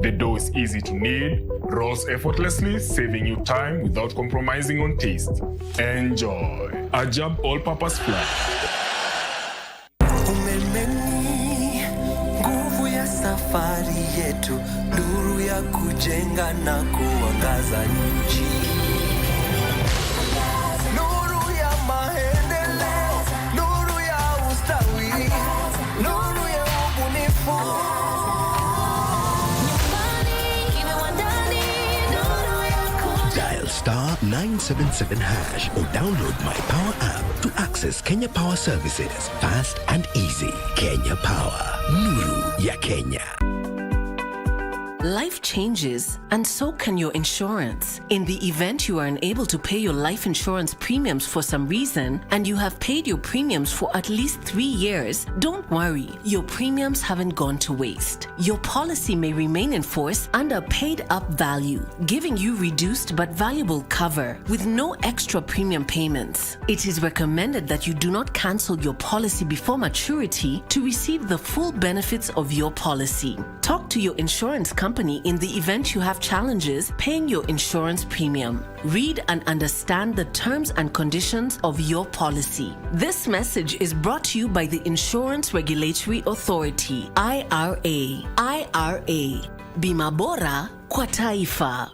The dough is easy to knead, rolls effortlessly, saving you time without compromising on taste. Enjoy. Ajab all-purpose flour. Nguvu ya safari yetu, nuru ya kujenga na kuangaza nchi. Nuru ya maendeleo, nuru ya ustawi, nuru ya ubunifu. Dial *977# or download my Power app to access Kenya Power services fast and easy. Kenya Power, nuru ya Kenya. Life changes, and so can your insurance. In the event you are unable to pay your life insurance premiums for some reason, and you have paid your premiums for at least 3 years, don't worry. Your premiums haven't gone to waste. Your policy may remain in force under paid-up value, giving you reduced but valuable cover with no extra premium payments. It is recommended that you do not cancel your policy before maturity to receive the full benefits of your policy. Talk to your insurance company in the event you have challenges paying your insurance premium. Read and understand the terms and conditions of your policy. This message is brought to you by the Insurance Regulatory Authority, IRA. IRA. Bima bora kwa taifa.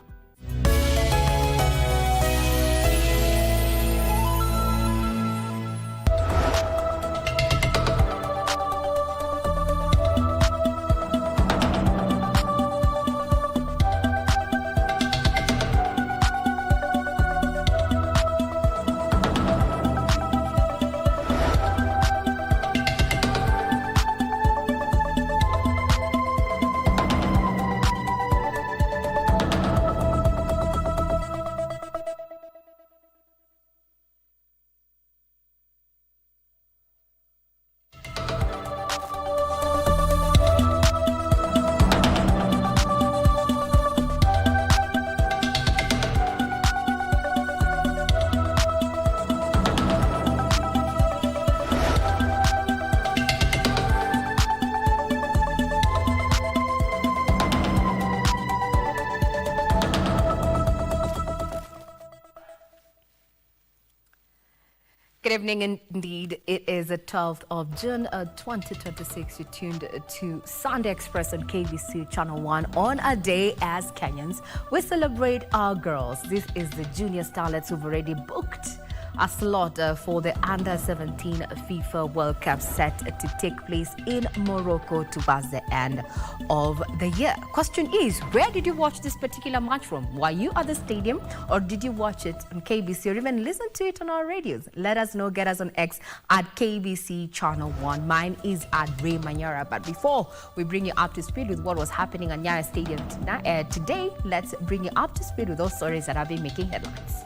Good evening indeed. It is the 12th of June 2026. You're tuned to Sunday Express on KBC Channel 1 on a day as Kenyans we celebrate our girls. This is the junior starlets who've already booked a slot for the Under-17 FIFA World Cup set to take place in Morocco towards the end of the year. Question is, where did you watch this particular match from? Were you at the stadium, or did you watch it on KBC, or even listen to it on our radios? Let us know. Get us on X at KBC Channel 1. Mine is at Manyara. But before we bring you up to speed with what was happening at Manyara Stadium today, let's bring you up to speed with those stories that have been making headlines.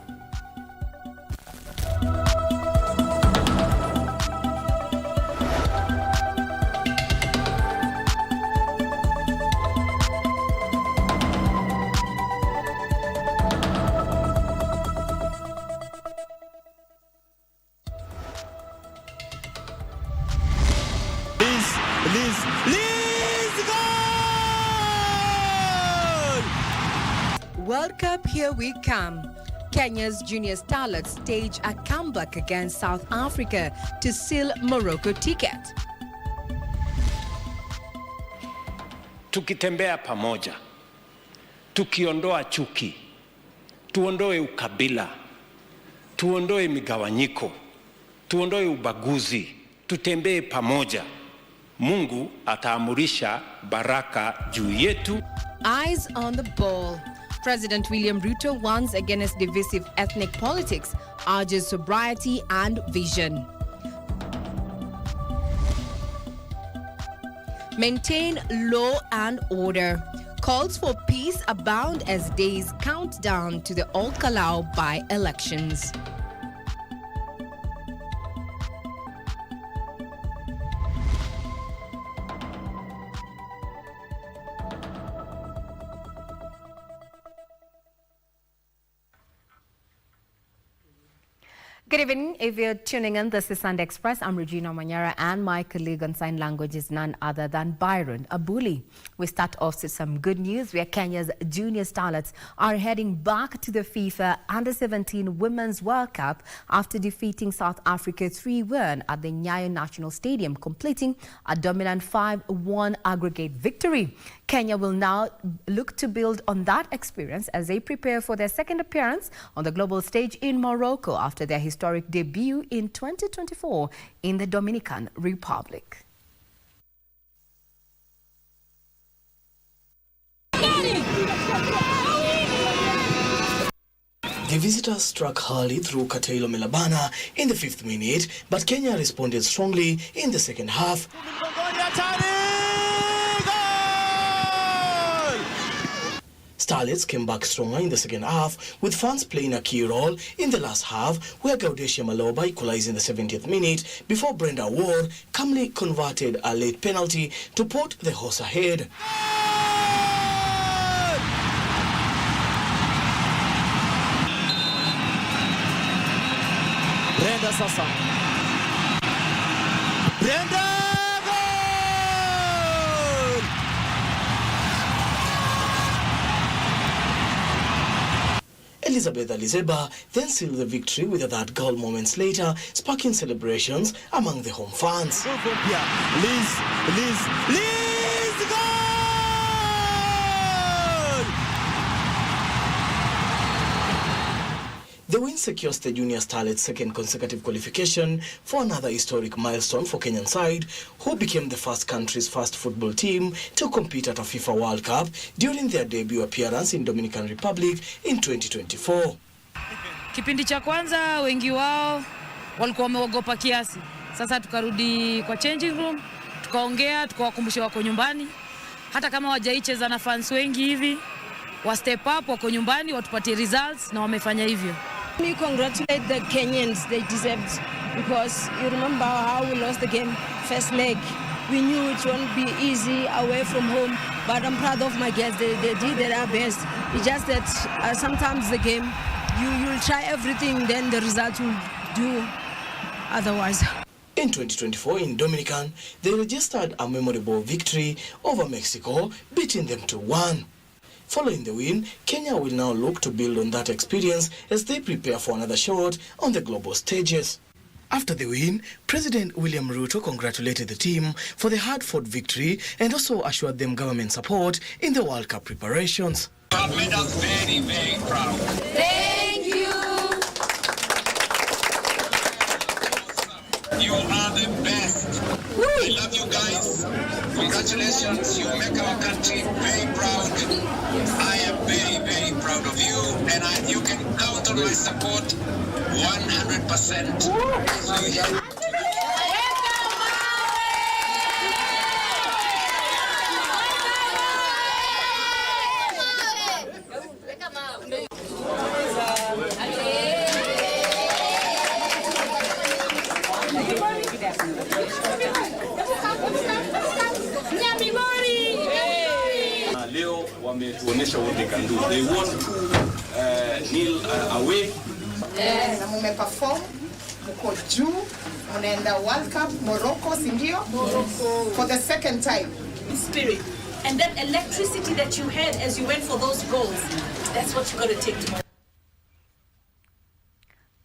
World Cup, here we come. Kenya's junior starlets stage a comeback against South Africa to seal Morocco ticket. Tukitembea pamoja, tukiondoa chuki, tuondoe ukabila, tuondoe migawanyiko, tuondoe ubaguzi, tutembee pamoja, Mungu ataamurisha baraka juu yetu. Eyes on the ball. President William Ruto warns against divisive ethnic politics, urges sobriety and vision. Maintain law and order. Calls for peace abound as days count down to the All-Kalau by-elections. Good evening. If you're tuning in, this is Sunday Express. I'm Regina Manyara, and my colleague on sign language is none other than Byron Abuli. We start off with some good news where Kenya's junior starlets are heading back to the FIFA Under-17 Women's World Cup after defeating South Africa 3-1 at the Nyayo National Stadium, completing a dominant 5-1 aggregate victory. Kenya will now look to build on that experience as they prepare for their second appearance on the global stage in Morocco after their historic debut in 2024 in the Dominican Republic. The visitors struck hardly through Katailo Melabana in the 5th minute, but Kenya responded strongly in the second half. Starlets came back stronger in the second half, with fans playing a key role in the last half, where Gaudecia Maloba equalized in the 70th minute before Brenda Ward calmly converted a late penalty to put the horse ahead. Brenda sasa. Brenda! Elizabeth Alizeba then sealed the victory with a third goal moments later, sparking celebrations among the home fans. Liz, goal! The win secures the junior starlet's second consecutive qualification for another historic milestone for Kenyan side, who became the first country's first football team to compete at a FIFA World Cup during their debut appearance in Dominican Republic in 2024. Kipindi cha kwanza wengi wao walikuwa wameogopa kiasi. Sasa tukarudi kwa changing room, tukaongea, tukawakumbusha wako nyumbani. Hata kama wajaicheza na fans wengi hivi, wa step up wako nyumbani watupatie results na wamefanya hivyo. We congratulate the Kenyans, they deserved, because you remember how we lost the game first leg. We knew it won't be easy away from home, but I'm proud of my girls. They did their best. It's just that sometimes the game, you'll try everything, then the results will do otherwise. In 2024 in Dominican, they registered a memorable victory over Mexico, beating them 2-1. Following the win, Kenya will now look to build on that experience as they prepare for another shot on the global stages. After the win, President William Ruto congratulated the team for the hard-fought victory and also assured them government support in the World Cup preparations. You have made us very, very proud. Thank you! You are the best. I love you guys. Congratulations. You make our country very proud. I am very, very proud of you, and you can count on my support 100%. Leo wametuonesha what they can do. They won 0 away. Na mumeperform, mko juu, munaenda World Cup Morocco, si ndio? For the second time. Spirit. And that electricity that you had as you went for those goals, that's what you got to take tomorrow.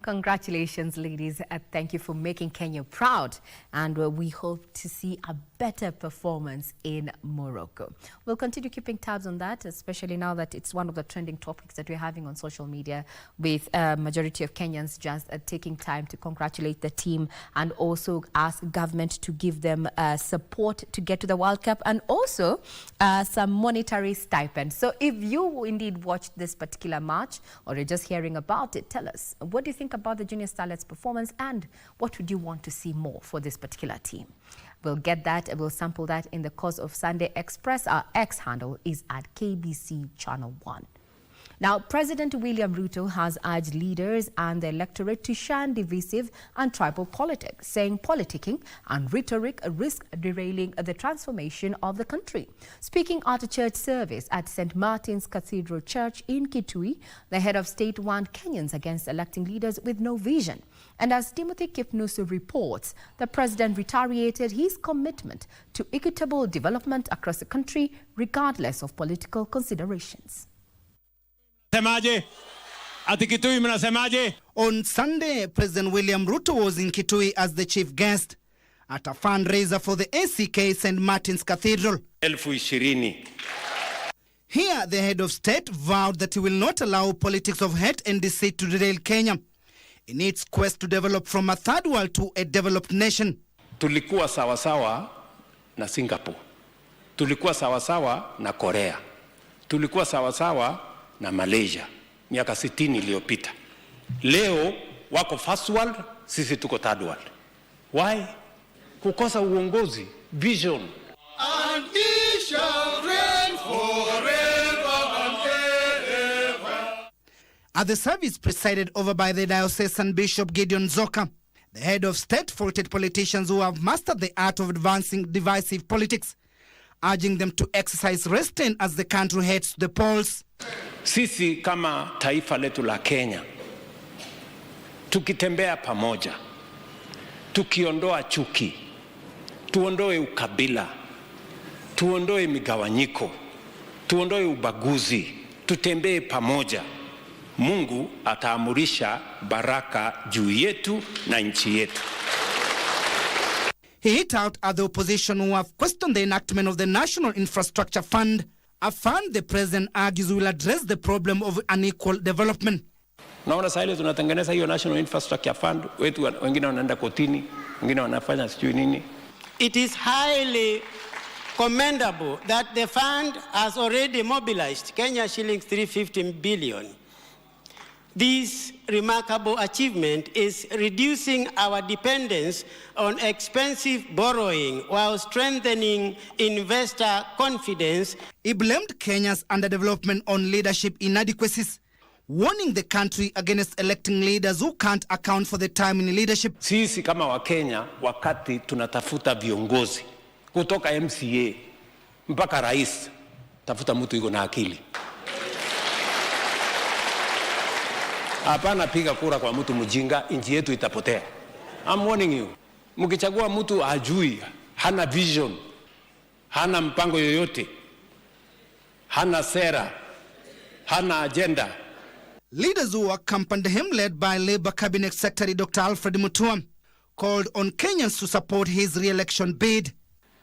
Congratulations, ladies. Thank you for making Kenya proud. And we hope to see a better performance in Morocco. We'll continue keeping tabs on that, especially now that it's one of the trending topics that we're having on social media, with a majority of Kenyans just taking time to congratulate the team and also ask government to give them support to get to the World Cup and also some monetary stipend. So if you indeed watched this particular match or you're just hearing about it, tell us, what do you think about the Junior Starlets' performance and what would you want to see more for this particular team? We'll get that, we'll sample that in the course of Sunday Express. Our X handle is at KBC Channel 1. Now, President William Ruto has urged leaders and the electorate to shun divisive and tribal politics, saying politicking and rhetoric risk derailing the transformation of the country. Speaking at a church service at St. Martin's Cathedral Church in Kitui, the head of state warned Kenyans against electing leaders with no vision. And as Timothy Kipnusu reports, the president reiterated his commitment to equitable development across the country, regardless of political considerations. On Sunday, President William Ruto was in Kitui as the chief guest at a fundraiser for the ACK St. Martin's Cathedral. 20,000. Here, the head of state vowed that he will not allow politics of hate and deceit to derail Kenya in its quest to develop from a third world to a developed nation. Tulikuwa sawasawa na Singapore. Tulikuwa sawasawa na Korea. Tulikuwa sawasawa na Malaysia miaka 60 iliyopita. Leo wako first world, sisi tuko third world. Why? Kukosa uongozi, vision. And he shall reign forever and ever. At the service presided over by the diocesan Bishop Gideon Zoka, the head of state faulted politicians who have mastered the art of advancing divisive politics, urging them to exercise restraint as the country heads to the polls. Sisi kama taifa letu la Kenya, tukitembea pamoja, tukiondoa chuki, tuondoe ukabila, tuondoe migawanyiko, tuondoe ubaguzi, tutembee pamoja, Mungu ataamurisha baraka juu yetu na nchi yetu. He hit out at the opposition who have questioned the enactment of the National Infrastructure Fund, a fund the president argues will address the problem of unequal development. Naona sasa ile tunatengeneza hiyo National Infrastructure Fund, wetu wengine wanaenda kotini, wengine wanafanya sijui nini. It is highly commendable that the fund has already mobilized Kenya shillings 350 billion. This remarkable achievement is reducing our dependence on expensive borrowing while strengthening investor confidence. He blamed Kenya's underdevelopment on leadership inadequacies, warning the country against electing leaders who can't account for the time in leadership. Sisi kama wa Kenya, wakati tunatafuta viongozi kutoka MCA mpaka rais, tafuta mtu yuko na akili. Hapana piga kura kwa mtu mjinga, nchi yetu itapotea. I'm warning you. Mkichagua mtu hajui, hana vision, hana mpango yoyote, hana sera, hana agenda. Leaders who accompanied him, led by Labour Cabinet Secretary Dr. Alfred Mutua, called on Kenyans to support his re-election bid.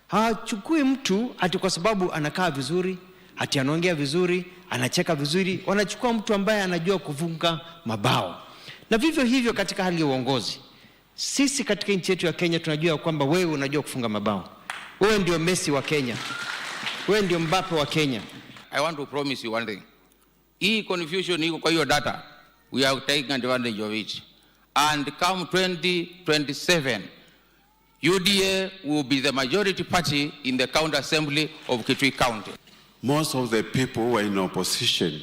Hachukui mtu ati kwa sababu anakaa vizuri, ati anaongea vizuri, anacheka vizuri. Wanachukua mtu ambaye anajua kufunga mabao. Na vivyo hivyo katika hali ya uongozi. Sisi katika nchi yetu ya Kenya tunajua kwamba wewe unajua kufunga mabao. Wewe ndio Messi wa Kenya. Wewe ndio Mbappe wa Kenya. I want to promise you one thing. Hii confusion iko kwa hiyo data. We are taking advantage of it. And come 2027, UDA will be the majority party in the county assembly of Kitui County. Most of the people who are in opposition,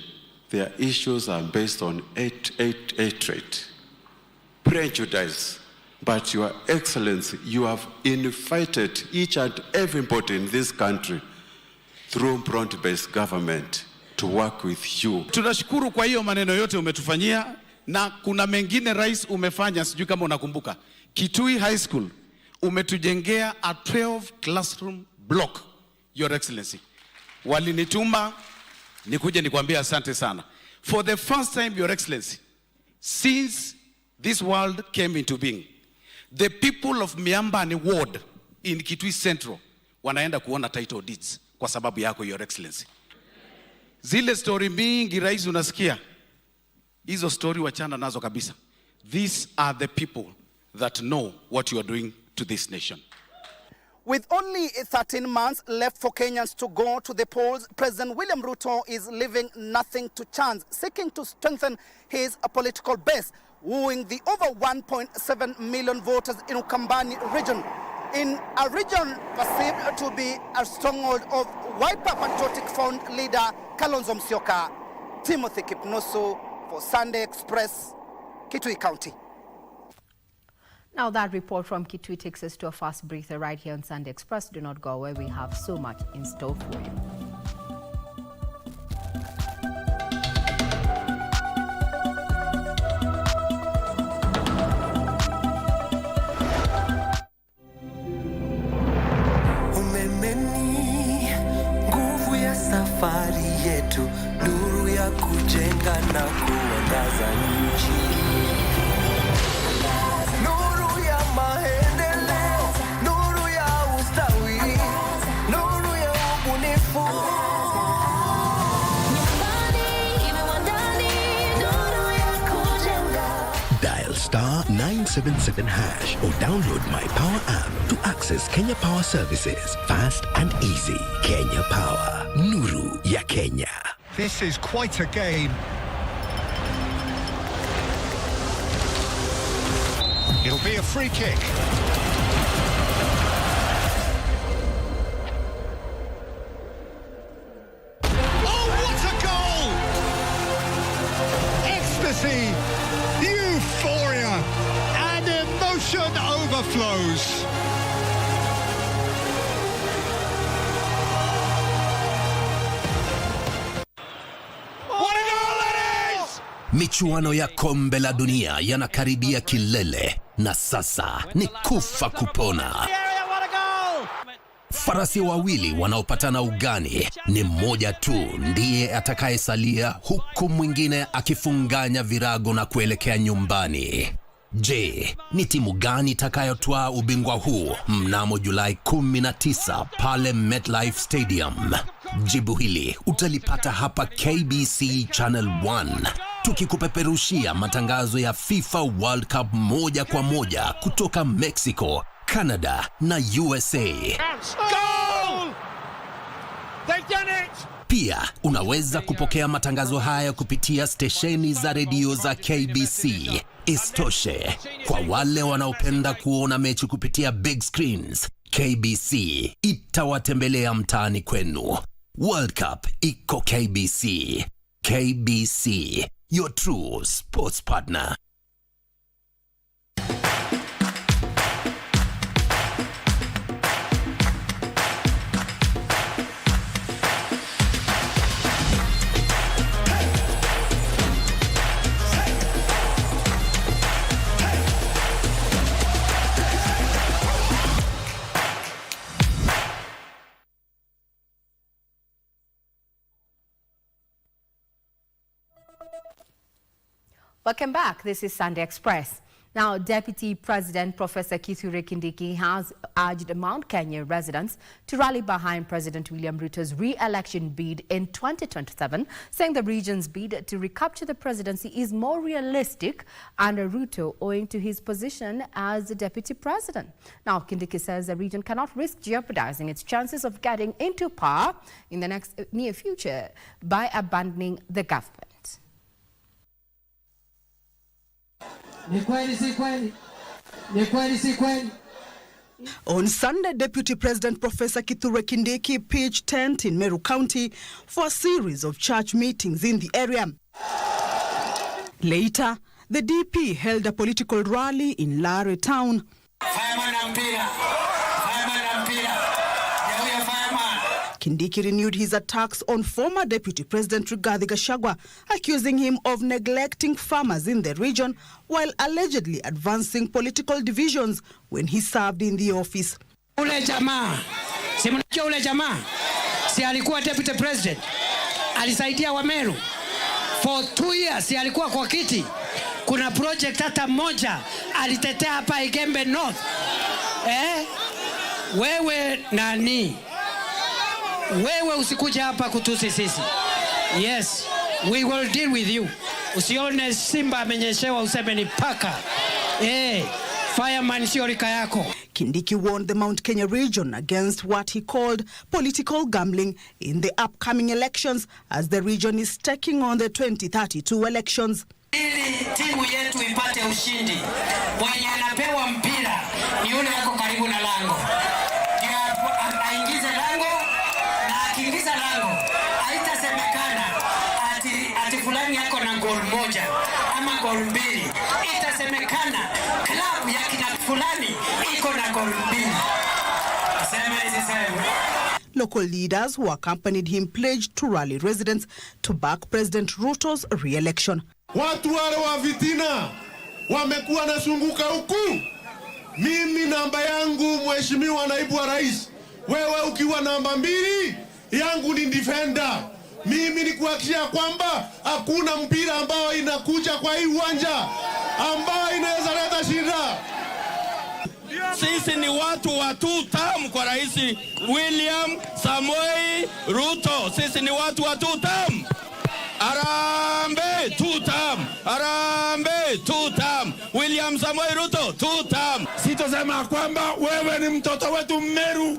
their issues are based on hatred, prejudice. But Your Excellency, you have invited each and everybody in this country through broad-based government to work with you. Tunashukuru kwa hiyo maneno yote umetufanyia, na kuna mengine rais umefanya, sijui kama unakumbuka. Kitui High School umetujengea a 12 classroom block, Your Excellency. Walinituma nikuje nikwambia asante sana. For the first time, Your Excellency, since this world came into being, the people of Miambani Ward in Kitui Central wanaenda kuona title deeds kwa sababu yako, Your Excellency. Zile story mingi rais unasikia, hizo story wachana nazo kabisa. These are the people that know what you are doing to this nation. With only 13 months left for Kenyans to go to the polls, President William Ruto is leaving nothing to chance, seeking to strengthen his political base, wooing the over 1.7 million voters in Ukambani region, in a region perceived to be a stronghold of Wiper Patriotic Front leader Kalonzo Musyoka. Timothy Kipnusu for Sunday Express, Kitui County. Now that report from Kitui takes us to a fast breather right here on Sunday Express. Do not go away. We have so much in store for you. yetu, nuru ya kujenga na kuangaza nchi. Nuru ya maendeleo, nuru ya ustawi, nuru ya ubunifu. Dial *977# or download my Power app to access Kenya Power services fast and easy. Kenya Power, nuru ya Kenya. This is quite a game. It'll be a free kick. Oh, what a goal! Ecstasy, euphoria, and emotion overflows. Michuano ya kombe la dunia yanakaribia kilele na sasa ni kufa kupona. Farasi wawili wanaopatana ugani, ni mmoja tu ndiye atakayesalia, huku mwingine akifunganya virago na kuelekea nyumbani. Je, ni timu gani itakayotwaa ubingwa huu mnamo Julai 19 pale MetLife Stadium? Jibu hili utalipata hapa KBC Channel 1, tukikupeperushia matangazo ya FIFA World Cup moja kwa moja kutoka Mexico, Canada na USA. Goal! They've done it! Pia unaweza kupokea matangazo haya kupitia stesheni za redio za KBC. Istoshe, kwa wale wanaopenda kuona mechi kupitia big screens, KBC itawatembelea mtaani kwenu. World Cup iko KBC. KBC, your true sports partner. Welcome back. This is Sunday Express. Now, Deputy President Professor Kithure Kindiki has urged Mount Kenya residents to rally behind President William Ruto's re-election bid in 2027, saying the region's bid to recapture the presidency is more realistic under Ruto owing to his position as the Deputy President. Now, Kindiki says the region cannot risk jeopardizing its chances of getting into power in the near future by abandoning the government. On Sunday, Deputy President Professor Kithure Kindiki pitched tent in Meru County for a series of church meetings in the area. Later, the DP held a political rally in Lare town. Kindiki renewed his attacks on former Deputy President Rigathi Gachagua, accusing him of neglecting farmers in the region while allegedly advancing political divisions when he served in the office. Ule jamaa, si mnajua ule jamaa, si alikuwa Deputy President, alisaidia Wameru for 2 years, si alikuwa kwa kiti. Kuna project hata moja alitetea hapa Igembe North. Wewe nani? Wewe usikuja hapa kutusi sisi. Yes, we will deal with you. Usione simba amenyeshewa useme ni paka. Fireman sio rika yako. Kindiki warned the Mount Kenya region against what he called political gambling in the upcoming elections as the region is taking on the 2032 elections. Ili timu yetu ipate ushindi, mwenye anapewa mpira ni yule yako karibu na lango. Aingize lango, na akiingiza lango haitasemekana ati fulani yako na goal moja ama goal mbili. Itasemekana klabu ya kina fulani iko na goal mbili. Local leaders who accompanied him pledged to rally residents to back President Ruto's re-election. Watu wale wa vitina wamekuwa nasunguka huku. Mimi namba yangu Mheshimiwa Naibu wa Rais. Wewe ukiwa namba 2, yangu ni defender. Mimi ni kuhakikishia kwamba hakuna mpira ambao inakuja kwa hii uwanja ambao inaweza leta shida. Sisi ni watu wa two-term kwa Rais William Samoei Ruto. Sisi ni watu wa two-term. Arambe two-term. Arambe two-term. William Samoei Ruto two-term. Sitosema kwamba wewe ni mtoto wetu Meru.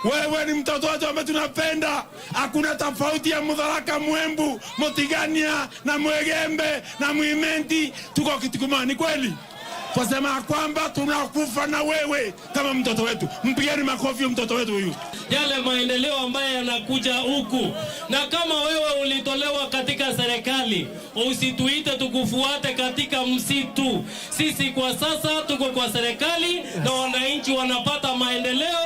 Wewe ni mtoto wetu ambaye tunapenda. Hakuna tofauti ya Mudharaka, Mwembu, Motigania na Mwegembe na Mwimenti. Tuko kitu kimoja, ni kweli? Twasema kwamba tunakufa na wewe kama mtoto wetu. Mpigeni makofi mtoto wetu huyu. Yale maendeleo ambayo yanakuja huku, na kama wewe ulitolewa katika serikali, usituite tukufuate katika msitu. Sisi kwa sasa tuko kwa serikali na wananchi wanapata maendeleo.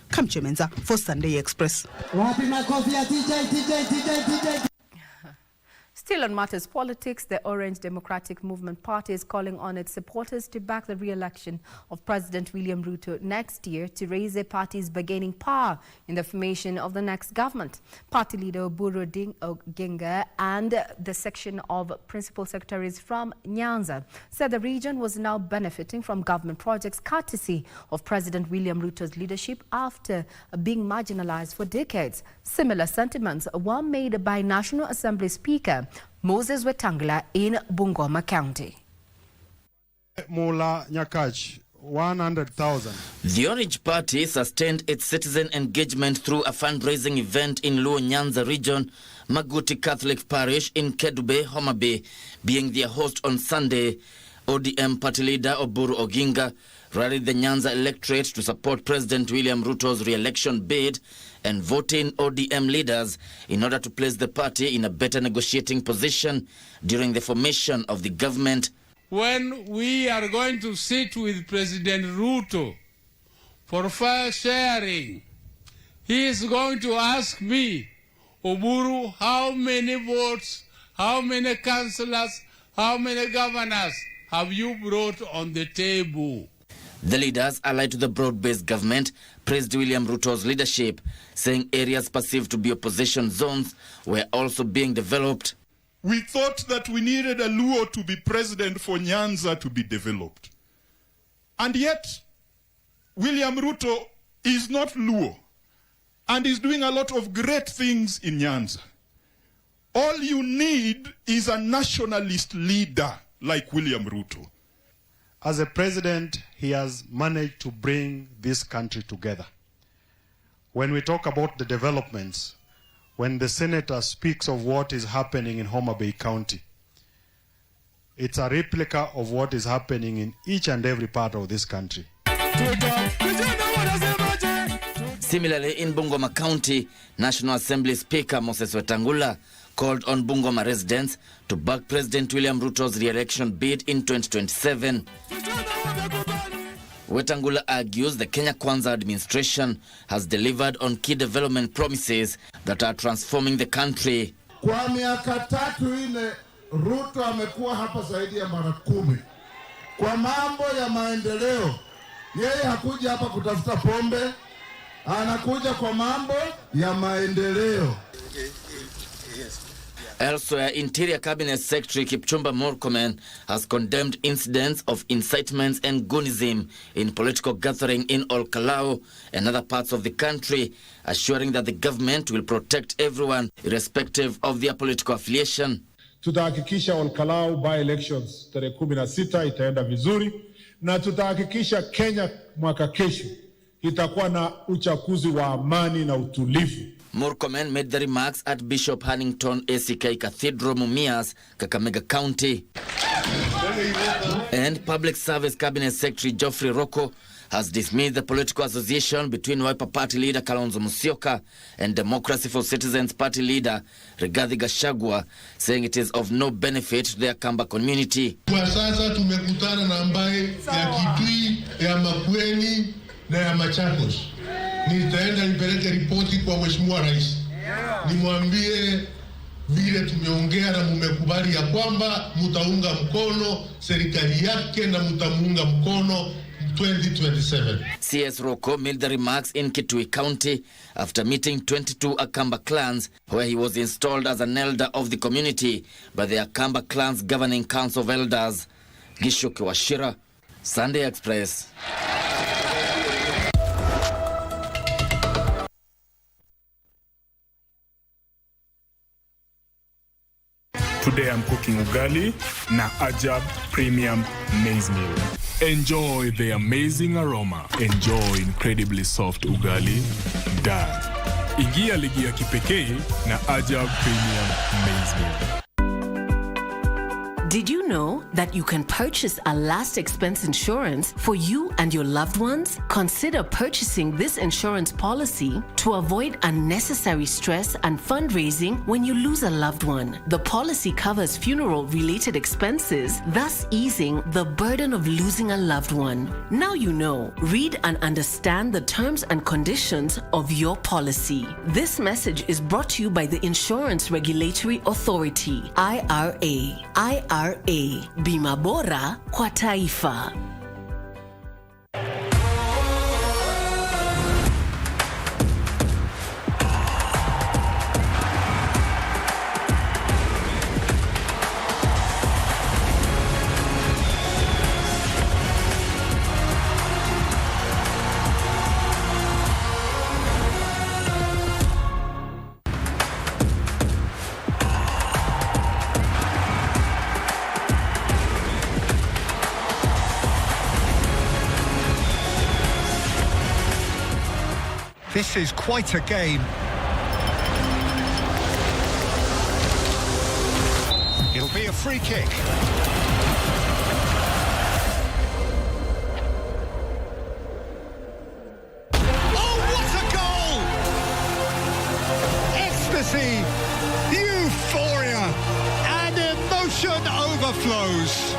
Kamchemenza for Sunday Express. Wapi makofi ya TJ. Still on matters politics, the Orange Democratic Movement Party is calling on its supporters to back the re-election of President William Ruto next year to raise their party's bargaining power in the formation of the next government. Party leader Oburu Oginga and the section of principal secretaries from Nyanza said the region was now benefiting from government projects courtesy of President William Ruto's leadership after being marginalized for decades. Similar sentiments were made by National Assembly Speaker Moses Wetangula in Bungoma County. Mula Nyakach, 100,000. The Orange Party sustained its citizen engagement through a fundraising event in Luo Nyanza region, Maguti Catholic Parish in Kedube, Homa Bay, being their host on Sunday. ODM party leader Oburu Oginga rallied the Nyanza electorate to support President William Ruto's re-election bid and voting ODM leaders in order to place the party in a better negotiating position during the formation of the government. When we are going to sit with President Ruto for fair sharing, he is going to ask me, Oburu, how many votes, how many councillors, how many governors have you brought on the table? The leaders allied to the broad-based government praised William Ruto's leadership, saying areas perceived to be opposition zones were also being developed. We thought that we needed a Luo to be president for Nyanza to be developed. And yet, William Ruto is not Luo and is doing a lot of great things in Nyanza. All you need is a nationalist leader like William Ruto. As a president, he has managed to bring this country together. When we talk about the developments, when the senator speaks of what is happening in Homa Bay County, it's a replica of what is happening in each and every part of this country. Similarly, in Bungoma County, National Assembly Speaker Moses Wetangula called on Bungoma residents to back President William Ruto's re-election bid in 2027. Wetangula argues the Kenya Kwanza administration has delivered on key development promises that are transforming the country. Kwa miaka 3-4 Ruto amekuwa hapa zaidi ya mara 10. Kwa mambo ya maendeleo, yeye hakuja hapa kutafuta pombe, anakuja kwa mambo ya maendeleo. Elsewhere, Interior Cabinet Secretary Kipchumba Murkomen has condemned incidents of incitements and goonism in political gathering in Olkalau and other parts of the country, assuring that the government will protect everyone irrespective of their political affiliation. Tutahakikisha Olkalau by-elections tarehe 16 itaenda vizuri, na tutahakikisha Kenya mwaka kesho itakuwa na uchaguzi wa amani na utulivu. Murkomen made the remarks at Bishop Hannington ACK Cathedral, Mumias, Kakamega County. And Public Service Cabinet Secretary Geoffrey Rocco has dismissed the political association between Wiper Party leader Kalonzo Musyoka and Democracy for Citizens Party leader Rigathi Gachagua, saying it is of no benefit to their Kamba community. Kwa sasa tumekutana na ambaye ya Kitui, ya Makueni na ya Machakos. Nitaenda nipeleke ripoti kwa Mheshimiwa Rais. Nimwambie vile tumeongea na mmekubali ya kwamba mtaunga mkono serikali yake na mtamuunga mkono 2027. CS Roko made the remarks in Kitui County after meeting 22 Akamba clans, where he was installed as an elder of the community by the Akamba clans governing council of elders. Gishoke Washira, Sunday Express. Today I'm cooking ugali na Ajab Premium Maize Meal. Enjoy the amazing aroma. Enjoy incredibly soft ugali dal. Ingia ligi ya kipekee na Ajab Premium Maize Meal. Did you know that you can purchase a last expense insurance for you and your loved ones? Consider purchasing this insurance policy to avoid unnecessary stress and fundraising when you lose a loved one. The policy covers funeral-related expenses, thus easing the burden of losing a loved one. Now you know. Read and understand the terms and conditions of your policy. This message is brought to you by the Insurance Regulatory Authority, IRA. IRA, Bima Bora kwa Taifa. This is quite a game. It'll be a free kick. Oh, what a goal! Ecstasy, euphoria, and emotion overflows.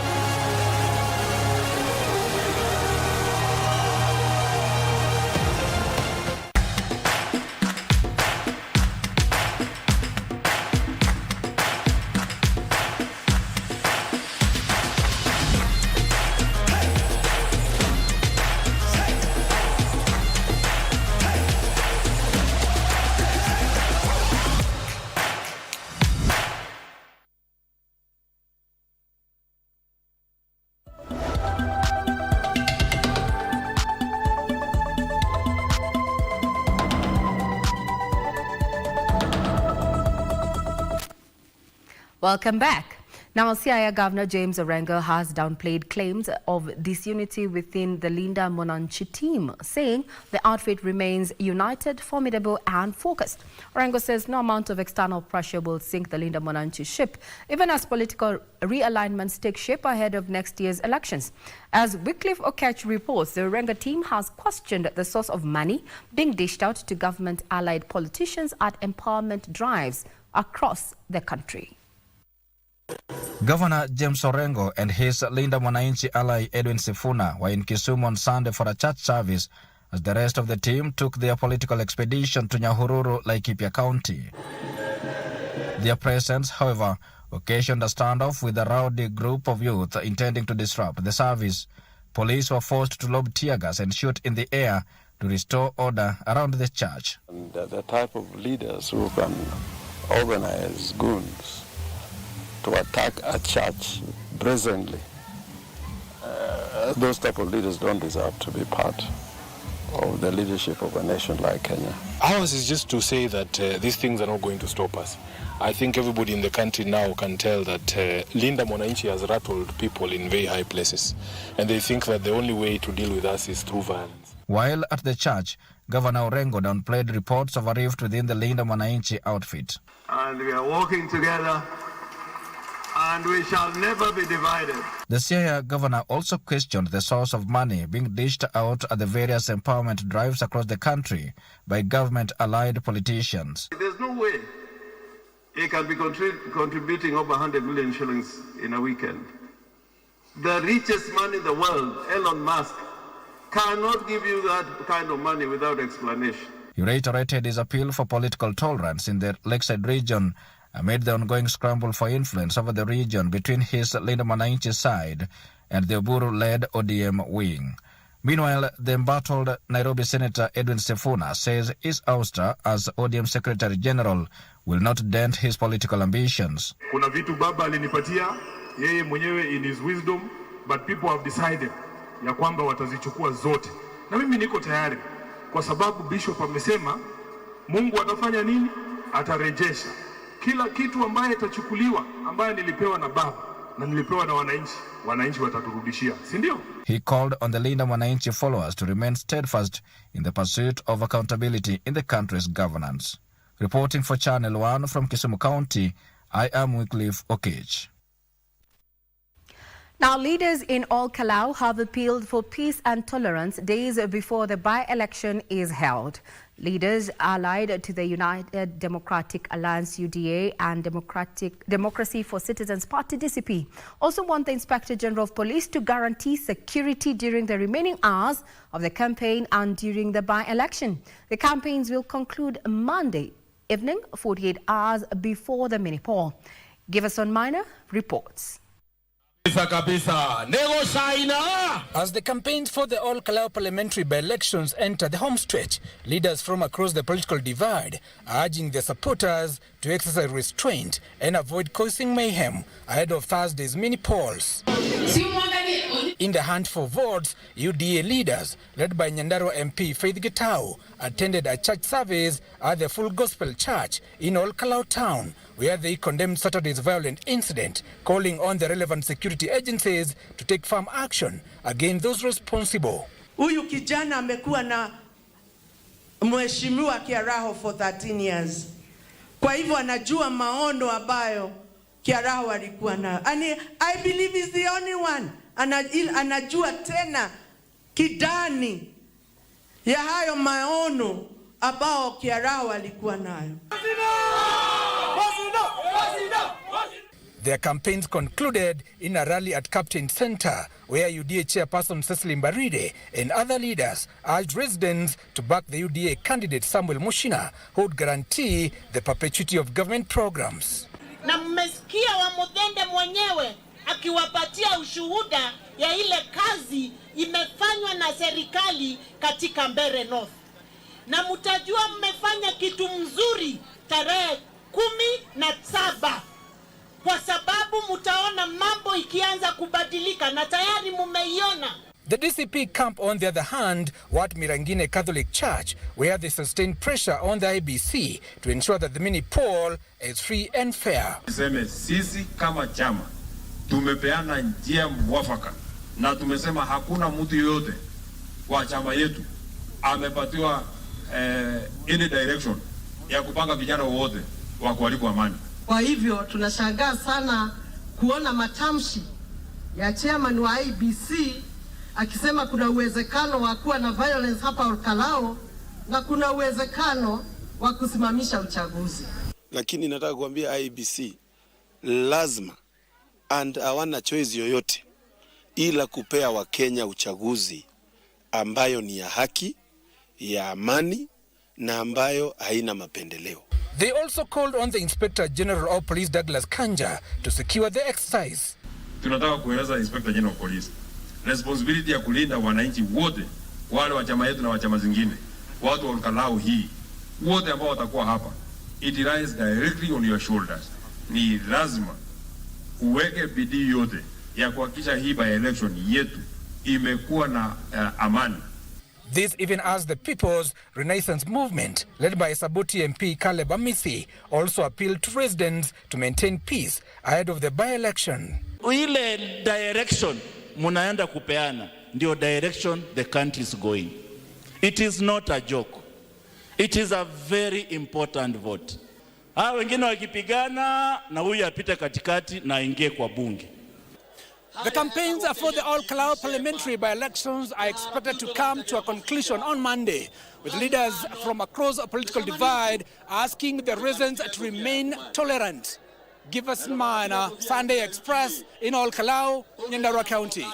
Welcome back. Now, Siaya Governor James Orengo has downplayed claims of disunity within the Linda Mwananchi team, saying the outfit remains united, formidable and focused. Orengo says no amount of external pressure will sink the Linda Mwananchi ship, even as political realignments take shape ahead of next year's elections. As Wycliffe Okech reports, the Orengo team has questioned the source of money being dished out to government-allied politicians at empowerment drives across the country. Governor James Orengo and his Linda Mwananchi ally Edwin Sifuna were in Kisumu on Sunday for a church service as the rest of the team took their political expedition to Nyahururu, Laikipia County. Their presence, however, occasioned a standoff with a rowdy group of youth intending to disrupt the service. Police were forced to lob tear gas and shoot in the air to restore order around the church. And the type of leaders who can organize goons to attack a church brazenly, those type of leaders don't deserve to be part of the leadership of a nation like Kenya. Ours is just to say that these things are not going to stop us. I think everybody in the country now can tell that Linda Mwananchi has rattled people in very high places, and they think that the only way to deal with us is through violence. While at the church, Governor Orengo downplayed reports of a rift within the Linda Mwananchi outfit. And we are working together, and we shall never be divided. The Siaya governor also questioned the source of money being dished out at the various empowerment drives across the country by government-allied politicians. There's no way he can be contributing over 100 million shillings in a weekend. The richest man in the world, Elon Musk, cannot give you that kind of money without explanation. He reiterated his appeal for political tolerance in the Lakeside region amid the ongoing scramble for influence over the region between his Linda Mwananchi side and the Oburu-led ODM wing. Meanwhile, the embattled Nairobi Senator Edwin Sifuna says his ouster as ODM Secretary General will not dent his political ambitions. Kuna vitu baba alinipatia yeye mwenyewe in his wisdom, but people have decided ya kwamba watazichukua zote. Na mimi niko tayari kwa sababu Bishop amesema Mungu atafanya nini? Atarejesha kila kitu ambaye itachukuliwa, ambaye nilipewa na baba na nilipewa na wananchi. Wananchi wataturudishia, si ndio? He called on the Linda Mwananchi followers to remain steadfast in the pursuit of accountability in the country's governance. Reporting for Channel 1 from Kisumu County, I am Wycliffe Okech. Now, leaders in Ol Kalou have appealed for peace and tolerance days before the by-election is held. Leaders allied to the United Democratic Alliance UDA and Democracy for Citizens Party DCP also want the Inspector General of Police to guarantee security during the remaining hours of the campaign and during the by-election. The campaigns will conclude Monday evening, 48 hours before the mini-poll. Giverson Minor reports. As the campaigns for the Ol Kalou parliamentary by-elections enter the home stretch, leaders from across the political divide are urging their supporters to exercise restraint and avoid causing mayhem ahead of Thursday's mini-polls. In the hunt for votes, UDA leaders, led by Nyandarua MP Faith Gitau, attended a church service at the Full Gospel Church in Ol Kalou town, where they condemned Saturday's violent incident, calling on the relevant security agencies to take firm action against those responsible. Huyu kijana amekuwa na mheshimiwa Kiaraho for 13 years. Kwa hivyo anajua maono ambayo Kiaraho alikuwa nayo. And I believe he's the only one. Anajua tena kidani ya hayo maono ambao Kiaraho alikuwa nayo. Their campaigns concluded in a rally at Captain Center, where UDA chairperson Cecily Mbaride and other leaders urged residents to back the UDA candidate Samuel Mushina, who would guarantee the perpetuity of government programs. Na mmesikia wa Mudende mwenyewe akiwapatia ushuhuda ya ile kazi imefanywa na serikali katika Mbeere North. Na mtajua mmefanya kitu mzuri tarehe 17. Kwa sababu mutaona mambo ikianza kubadilika na tayari mumeiona. The DCP camp, on the other hand, what Mirangine Catholic Church, where they sustained pressure on the IBC to ensure that the mini-poll is free and fair. Sisi kama chama tumepeana njia mwafaka na tumesema hakuna mtu yoyote wa chama yetu amepatiwa any direction ya kupanga vijana wote wa kuharibu amani. Kwa hivyo tunashangaa sana kuona matamshi ya chairman wa IBC akisema kuna uwezekano wa kuwa na violence hapa Ol Kalou na kuna uwezekano wa kusimamisha uchaguzi. Lakini nataka kuambia IBC lazima and hawana choice yoyote ila kupea Wakenya uchaguzi ambayo ni ya haki, ya amani na ambayo haina mapendeleo. They also called on the Inspector General of Police Douglas Kanja to secure the exercise. Tunataka kueleza Inspector General of Police responsibility ya kulinda wananchi wote, wale wa chama yetu na wa chama zingine, watu wa Ol Kalou hii wote ambao watakuwa hapa, it lies directly on your shoulders. Ni lazima uweke bidii yote ya kuhakikisha hii by election yetu imekuwa na amani. This even as the People's Renaissance Movement, led by Saboti MP Caleb Amisi, also appealed to residents to maintain peace ahead of the by-election. Ile direction munaenda kupeana ndio direction the country is going. It is not a joke. It is a very important vote. Wengine wakipigana na huyu apite katikati na aingie kwa bunge. The campaigns for the Ol Kalou parliamentary by-elections are expected to come to a conclusion on Monday, with leaders from across a political divide asking the residents to remain tolerant. Giverson Minor, Sunday Express in Ol Kalou, Nyandarua County.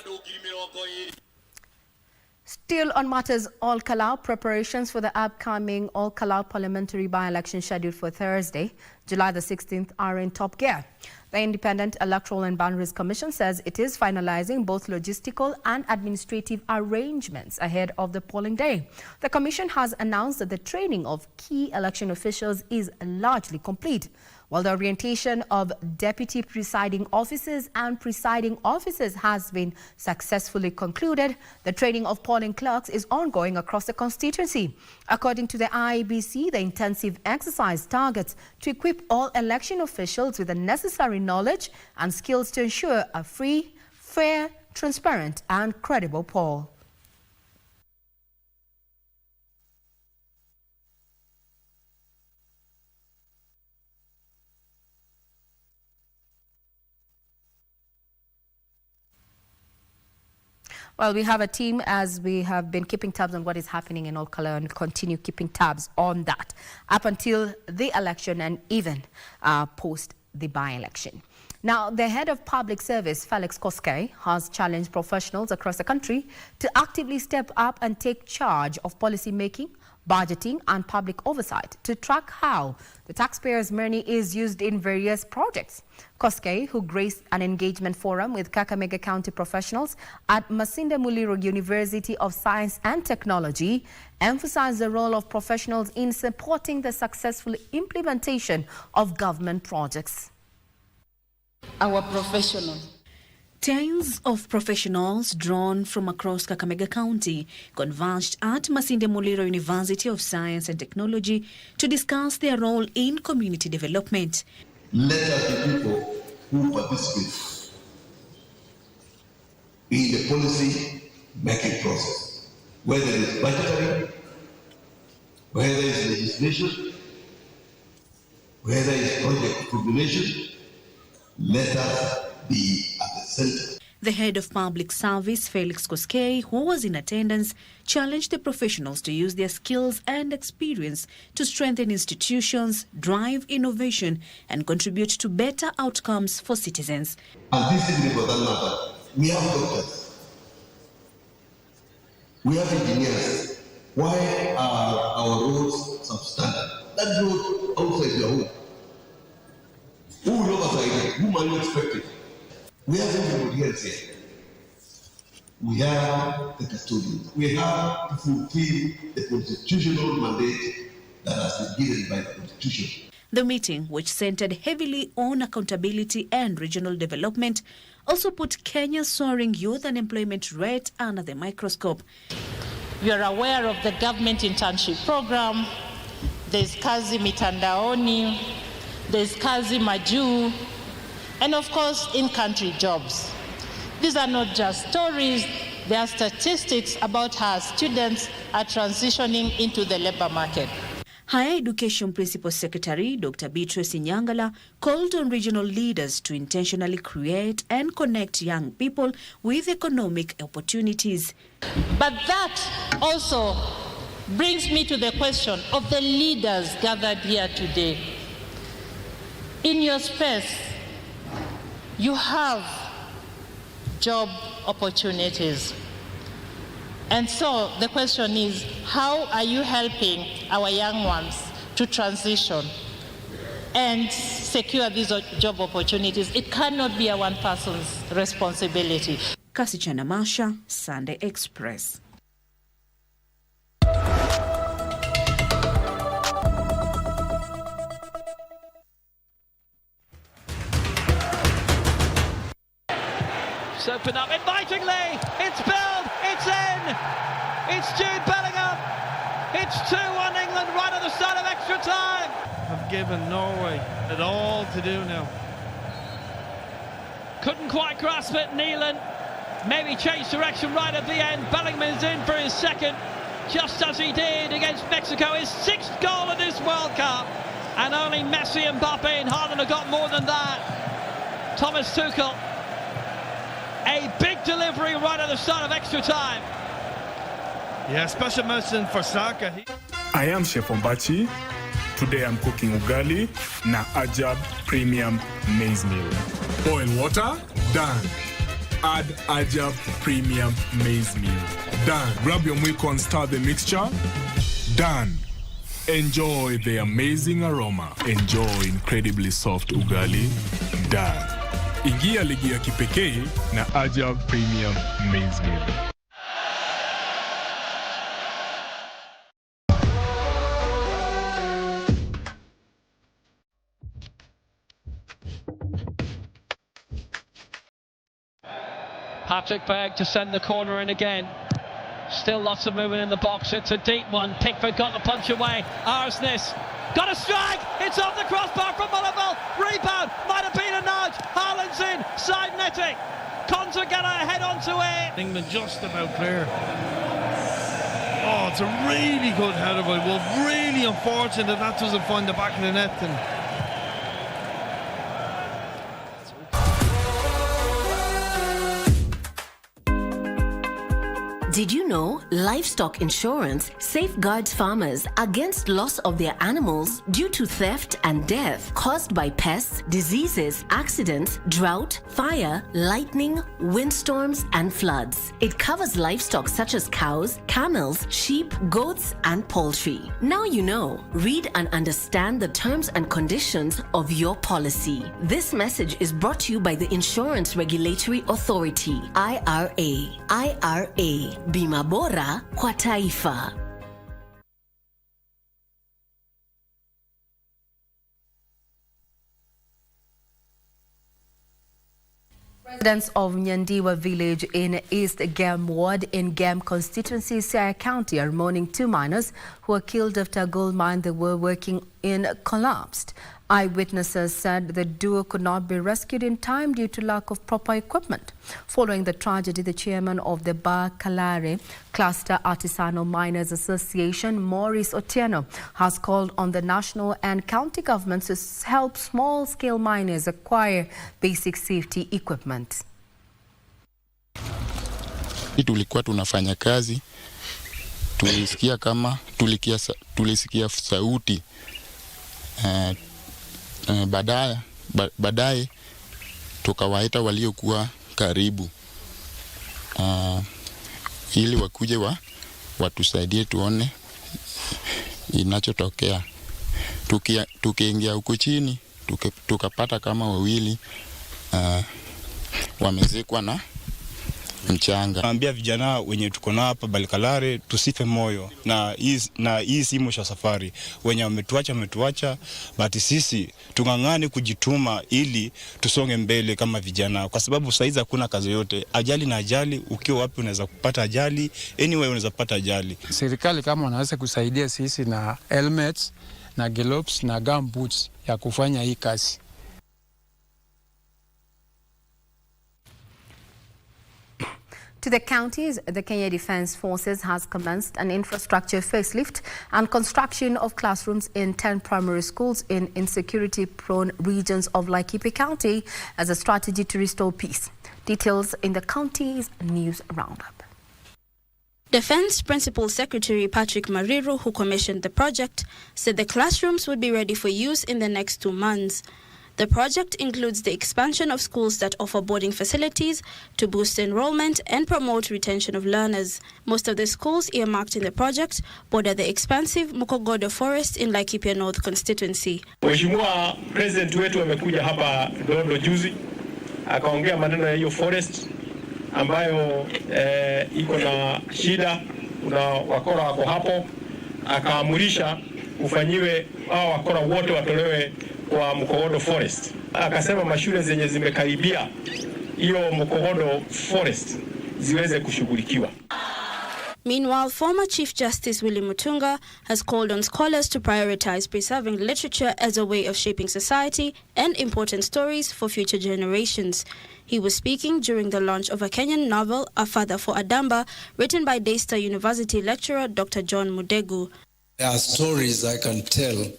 Still on matters Ol Kalou, preparations for the upcoming Ol Kalou parliamentary by-election scheduled for Thursday. July the 16th are in top gear. The Independent Electoral and Boundaries Commission says it is finalizing both logistical and administrative arrangements ahead of the polling day. The Commission has announced that the training of key election officials is largely complete, while the orientation of deputy presiding officers and presiding officers has been successfully concluded. The training of polling clerks is ongoing across the constituency. According to the IEBC, the intensive exercise targets to equip all election officials with the necessary knowledge and skills to ensure a free, fair, transparent and credible poll. Well, we have a team, as we have been keeping tabs on what is happening in Olkalau, and continue keeping tabs on that up until the election and even post the by-election. Now, the head of public service, Felix Koskei, has challenged professionals across the country to actively step up and take charge of policy making, budgeting and public oversight to track how the taxpayers' money is used in various projects. Koskei, who graced an engagement forum with Kakamega County professionals at Masinde Muliro University of Science and Technology, emphasized the role of professionals in supporting the successful implementation of government projects. Our professionals. Tens of professionals drawn from across Kakamega County converged at Masinde Muliro University of Science and Technology to discuss their role in community development. Let us be people who participate in the policy making process, whether it's budgetary, whether it's legislation, whether it's project formulation. Let us be at the center. The head of public service, Felix Koskei, who was in attendance, challenged the professionals to use their skills and experience to strengthen institutions, drive innovation, and contribute to better outcomes for citizens. And this is for that matter. We have doctors. We have engineers. Why are our roads substandard? That road outside your home. Who will oversight it? Whom are you expecting? We have everybody else here. We have the custodians. We have to fulfill the constitutional mandate that has been given by the Constitution. The meeting, which centered heavily on accountability and regional development, also put Kenya's soaring youth unemployment rate under the microscope. We are aware of the government internship program. There's Kazi Mitandaoni, there's Kazi Maju, and of course, in-country jobs. These are not just stories, they are statistics about how students are transitioning into the labor market. Higher Education Principal Secretary Dr. Beatrice Inyangala called on regional leaders to intentionally create and connect young people with economic opportunities. But that also brings me to the question of the leaders gathered here today. In your space, you have job opportunities. And so the question is, how are you helping our young ones to transition and secure these job opportunities? It cannot be a one person's responsibility. Kasichana Masha, Sunday Express. Open up invitingly, it's Bill, it's in, it's Jude Bellingham, it's 2-1 England right at the start of extra time. Have given Norway it all to do now. Couldn't quite grasp it, Neelan, maybe changed direction right at the end. Bellingham is in for his second, just as he did against Mexico, his 6th goal of this World Cup, and only Messi and Mbappe and Haaland have got more than that. Thomas Tuchel, a big delivery right at the start of extra time. Yeah, special mention for Saka. I am Chef Ombachi. Today I'm cooking ugali na Ajab Premium Maize Meal. Boil water, done. Add Ajab Premium Maize Meal. Done. Grab your milk and stir the mixture. Done. Enjoy the amazing aroma. Enjoy incredibly soft ugali dal. Ingia ligi ya kipekee na Ajab Premium Maize Meal. Patrick Berg to send the corner in again. Still lots of movement in the box. It's a deep one. Pickford got the punch away. Arsness got a strike. It's off the crossbar from Mullivell. Rebound. Might have been a nudge. Haaland's in. Side netting. Conter got a head onto it. England just about clear. Oh, it's a really good header by Wolf. Really unfortunate that doesn't find the back of the net. Did you know livestock insurance safeguards farmers against loss of their animals due to theft and death caused by pests, diseases, accidents, drought, fire, lightning, windstorms, and floods? It covers livestock such as cows, camels, sheep, goats, and poultry. Now you know. Read and understand the terms and conditions of your policy. This message is brought to you by the Insurance Regulatory Authority, IRA. IRA. Bima bora kwa taifa. Residents of Nyandiwa village in East Gam ward in Gam constituency, Siaya County, are mourning 2 miners who were killed after a gold mine they were working in collapsed. Eyewitnesses said the duo could not be rescued in time due to lack of proper equipment. Following the tragedy, the chairman of the Ba Kalare Cluster Artisanal Miners Association, Maurice Otieno, has called on the national and county governments to help small-scale miners acquire basic safety equipment. Tulikuwa tunafanya kazi, tulisikia sauti, baadaye tukawaita waliokuwa karibu ili wakuje watusaidie tuone inachotokea. Tukiingia huko chini tukapata kama wawili wamezekwa na mchanga. Naambia vijana wenye tuko na hapa Balikalare tusife moyo na hii si mwisho wa safari. Wenye wametuacha, but sisi tungangane kujituma ili tusonge mbele kama vijana, kwa sababu saizi hakuna kazi yote. Ajali na ajali, ukiwa wapi unaweza kupata ajali, anyway unaweza kupata ajali. Serikali kama wanaweza kusaidia sisi na helmets na gloves na gumboots ya kufanya hii kazi. To the counties, the Kenya Defence Forces has commenced an infrastructure facelift and construction of classrooms in 10 primary schools in insecurity-prone regions of Laikipia County as a strategy to restore peace. Details in the county's news roundup. Defence Principal Secretary Patrick Mariru, who commissioned the project, said the classrooms would be ready for use in the next 2 months. The project includes the expansion of schools that offer boarding facilities to boost enrollment and promote retention of learners. Most of the schools earmarked in the project border the expansive Mukogodo Forest in Laikipia North constituency. Mheshimiwa President wetu amekuja hapa Dondo juzi akaongea maneno ya hiyo forest ambayo iko na shida, kuna wakora wako hapo, akaamurisha ufanyiwe hao wakora wote watolewe kwa Mukogodo Forest. Akasema mashule zenye zimekaribia hiyo Mukogodo Forest ziweze kushughulikiwa. Meanwhile, former Chief Justice Willie Mutunga has called on scholars to prioritize preserving literature as a way of shaping society and important stories for future generations. He was speaking during the launch of a Kenyan novel, A Father for Adamba, written by Daystar University lecturer Dr. John Mudegu. There are stories I can tell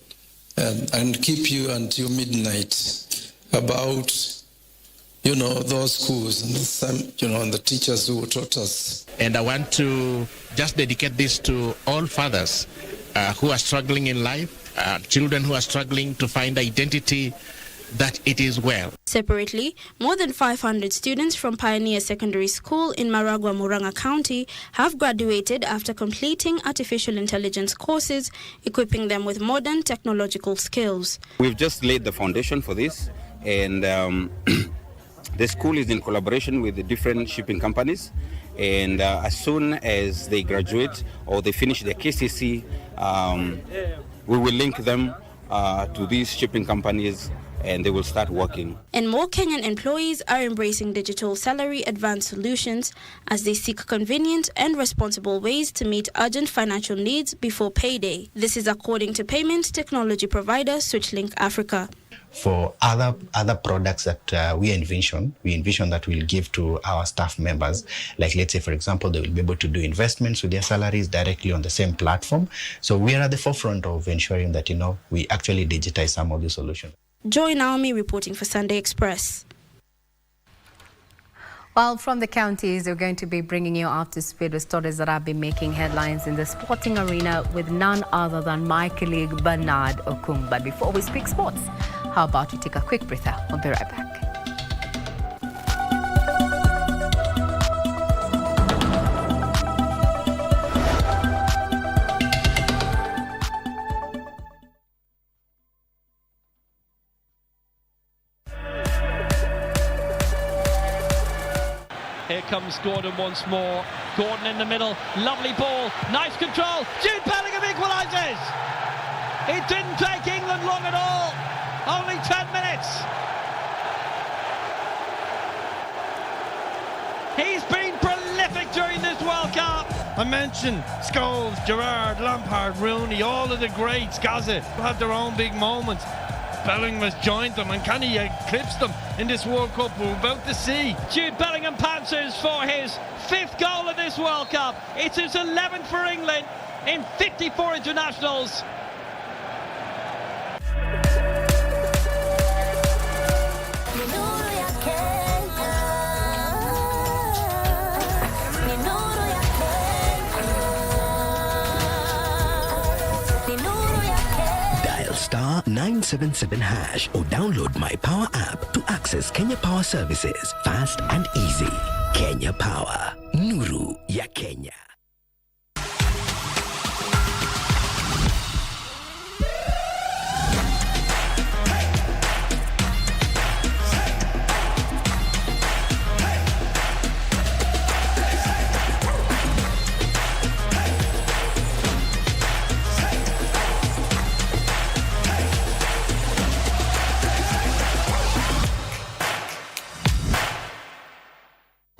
and keep you until midnight about, those schools and some, and the teachers who taught us. And I want to just dedicate this to all fathers who are struggling in life, children who are struggling to find identity, that it is well. Separately, more than 500 students from Pioneer Secondary School in Maragua, Murang'a County have graduated after completing artificial intelligence courses, equipping them with modern technological skills. We've just laid the foundation for this, and the school is in collaboration with the different shipping companies, and as soon as they graduate or they finish their KCC, we will link them to these shipping companies and they will start working. And more Kenyan employees are embracing digital salary advance solutions as they seek convenient and responsible ways to meet urgent financial needs before payday. This is according to payment technology provider SwitchLink Africa. For other products that we envision that we'll give to our staff members, like let's say, for example, they will be able to do investments with their salaries directly on the same platform. So we are at the forefront of ensuring that, we actually digitize some of the solutions. Joy Naomi reporting for Sunday Express. Well, from the counties, we're going to be bringing you up to speed with stories that have been making headlines in the sporting arena with none other than my colleague Bernard Okung. But before we speak sports, how about we take a quick breather? We'll be right back. Here comes Gordon once more. Gordon in the middle. Lovely ball. Nice control. Jude Bellingham equalises. It didn't take England long at all. Only 10 minutes. He's been prolific during this World Cup. I mentioned Scholes, Gerrard, Lampard, Rooney, all of the greats, Gaza, had their own big moments. Bellingham has joined them, and can he eclipse them in this World Cup we're about to see? Jude Bellingham pounces for his 5th goal of this World Cup. It's his 11th for England in 54 internationals. Star 977 hash or download my Power app to access Kenya Power services fast and easy. Kenya Power, nuru ya Kenya.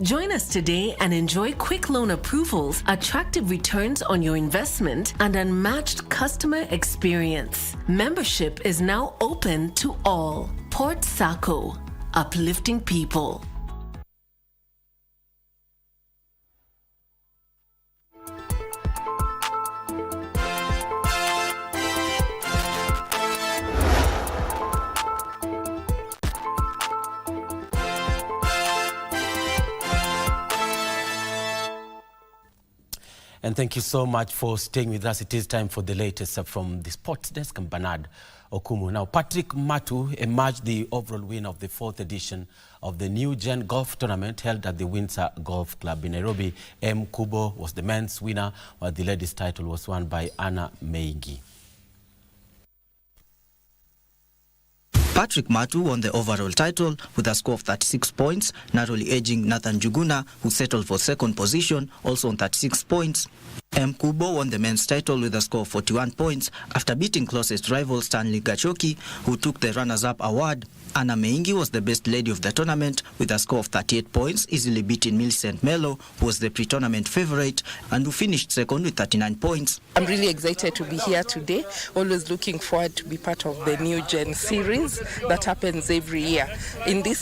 Join us today and enjoy quick loan approvals, attractive returns on your investment, and unmatched customer experience. Membership is now open to all. Port Saco, uplifting people. And thank you so much for staying with us. It is time for the latest from the sports desk. I'm Bernard Okumu. Now, Patrick Matu emerged the overall winner of the 4th edition of the New Gen Golf Tournament held at the Windsor Golf Club in Nairobi. M. Kubo was the men's winner, while the ladies' title was won by Anna Meingi. Patrick Matu won the overall title with a score of 36 points, narrowly edging Nathan Juguna, who settled for 2nd position, also on 36 points. M. Kubo won the men's title with a score of 41 points after beating closest rival Stanley Gachoki, who took the runners-up award. Anna Meingi was the best lady of the tournament with a score of 38 points, easily beating Millicent Melo, who was the pre-tournament favorite, and who finished 2nd with 39 points. I'm really excited to be here today. Always looking forward to be part of the New Gen series that happens every year. In this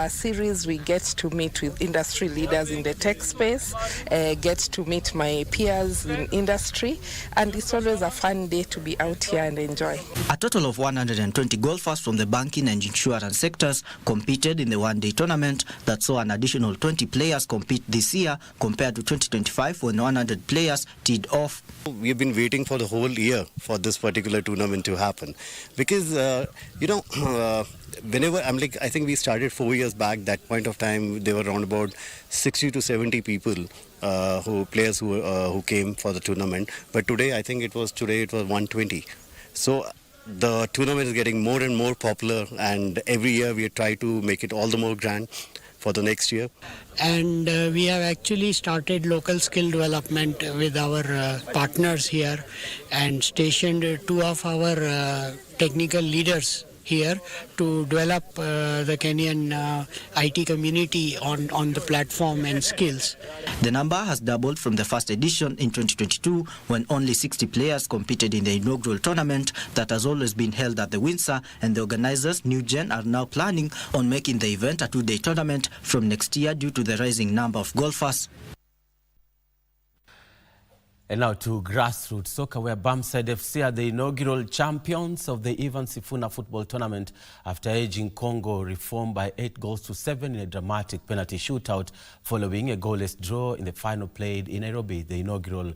series, we get to meet with industry leaders in the tech space, get to meet my peers in industry, and it's always a fun day to be out here and enjoy. A total of 120 golfers from the banking and insurance sectors competed in the one-day tournament that saw an additional 20 players compete this year compared to 2025 when 100 players teed off. We've been waiting for the whole year for this particular tournament to happen because, whenever I think we started 4 years back. That point of time, there were around about 60 to 70 people players who came for the tournament. But today, I think it was 120. So the tournament is getting more and more popular, and every year we try to make it all the more grand for the next year. And we have actually started local skill development with our partners here, and stationed 2 of our technical leaders here to develop the Kenyan IT community on the platform and skills. The number has doubled from the first edition in 2022, when only 60 players competed in the inaugural tournament that has always been held at the Windsor, and the organizers, New Gen, are now planning on making the event a 2-day tournament from next year due to the rising number of golfers. And now to grassroots soccer, where Bamside FC are the inaugural champions of the Ivan Sifuna football tournament after edging Congo Reform by 8-7 in a dramatic penalty shootout following a goalless draw in the final played in Nairobi. The inaugural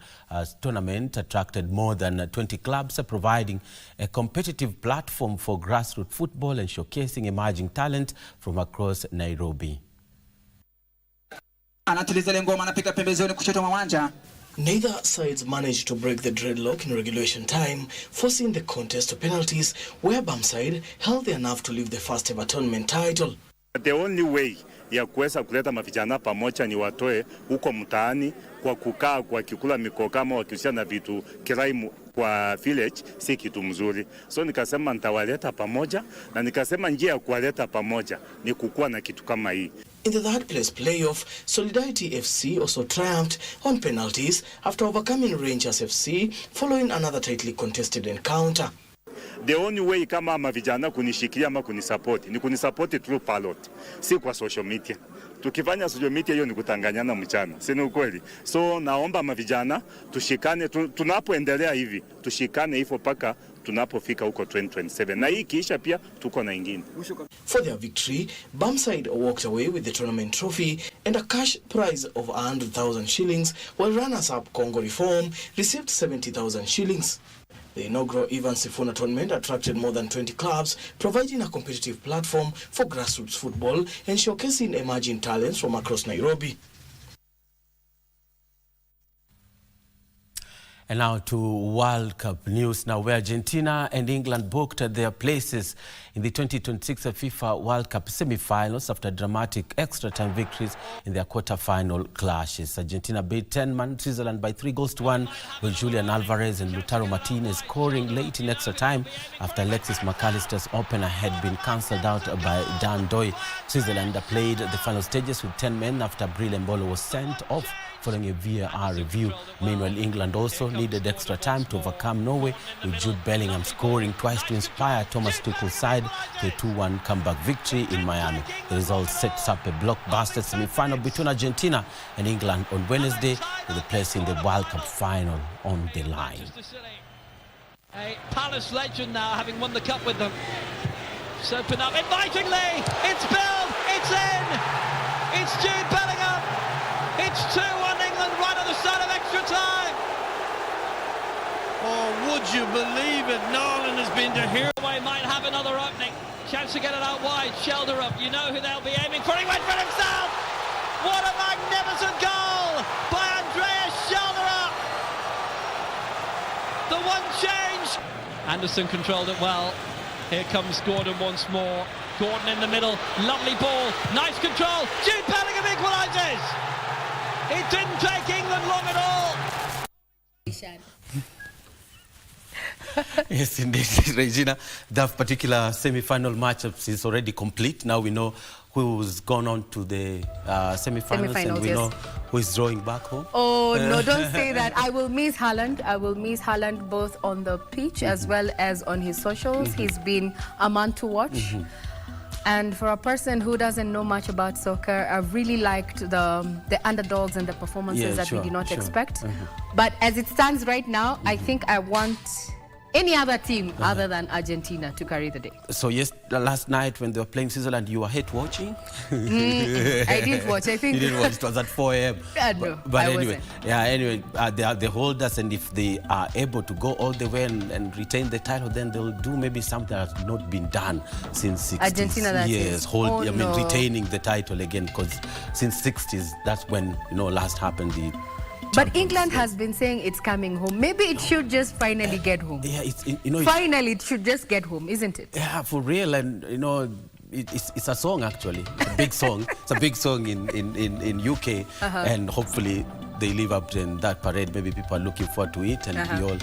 tournament attracted more than 20 clubs, providing a competitive platform for grassroots football and showcasing emerging talent from across Nairobi. Neither sides managed to break the deadlock in regulation time, forcing the contest to penalties, where Bamside held their nerve to lift the first ever tournament title. The only way ya kuweza kuleta mavijana pamoja ni watoe huko mtaani kwa kukaa kwa kikula mikoka ama wakishia na vitu kiraimu kwa village, si kitu mzuri. So nikasema nitawaleta pamoja, na nikasema njia ya kuwaleta pamoja ni kukuwa na kitu kama hii. In the third place playoff, Solidarity FC also triumphed on penalties after overcoming Rangers FC following another tightly contested encounter. The only way kama mavijana kunishikilia ama kunisupport ni kunisupport through ballot, si kwa social media. Tukifanya social media hiyo ni kutanganyana mchana, si ni ukweli? So naomba mavijana tushikane, tunapoendelea hivi tushikane hivyo paka tunapofika huko 2027, na hii kiisha pia tuko na ingine. For their victory, Bamside walked away with the tournament trophy and a cash prize of 100,000 shillings, while runners-up Congo Reform received 70,000 shillings. The inaugural Ivan Sifuna tournament attracted more than 20 clubs, providing a competitive platform for grassroots football and showcasing emerging talents from across Nairobi. And now to World Cup news now, where Argentina and England booked their places in the 2026 FIFA World Cup semi-finals after dramatic extra-time victories in their quarter-final clashes. Argentina beat 10-man Switzerland by 3-1, with Julian Alvarez and Lautaro Martinez scoring late in extra time after Alexis McAllister's opener had been cancelled out by Dan Doy. Switzerland played the final stages with 10 men after Bril Embolo was sent off following a VAR review. Meanwhile, England also needed extra time to overcome Norway, with Jude Bellingham scoring twice to inspire Thomas Tuchel's side to a 2-1 comeback victory in Miami. The result sets up a blockbuster semi-final between Argentina and England on Wednesday, with a place in the World Cup final on the line. A Palace legend now, having won the cup with them. Open up invitingly. It's Bill. It's in. It's Jude Bellingham. It's 2-1 England right at the start of extra time. Oh, would you believe it? Nolan has been to here. Might have another opening. Chance to get it out wide. Shelder up. You know who they'll be aiming for. He went for himself. What a magnificent goal by Andreas Shelder. The one change. Anderson controlled it well. Here comes Gordon once more. Gordon in the middle. Lovely ball. Nice control. Jude Bellingham equalises. It didn't take England long at all. Yes, indeed, Regina. That particular semi-final matchup is already complete. Now we know who's gone on to the semi-finals, and we know who is drawing back home. Oh, no, don't say that. I will miss Haaland. I will miss Haaland both on the pitch as well as on his socials. He's been a man to watch. And for a person who doesn't know much about soccer, I've really liked the underdogs and the performances that we did not expect. But as it stands right now, I think I want Any other team other than Argentina to carry the day? So yes, last night when they were playing Switzerland, you were hate watching? I did watch, I think. You did watch, it was at 4 a.m. No, but I anyway, wasn't. they are the holders, and if they are able to go all the way and retain the title, then they'll do maybe something that has not been done since 60s. Argentina, that yes, is. Retaining the title again, because since 60s, that's when, last happened the... But England has been saying it's coming home. Maybe it should just finally get home. Yeah, finally, it should just get home, isn't it? Yeah, for real. And it's a song actually. It's a big song. It's a big song in UK, and hopefully they live up to that parade. Maybe people are looking forward to it, and we all.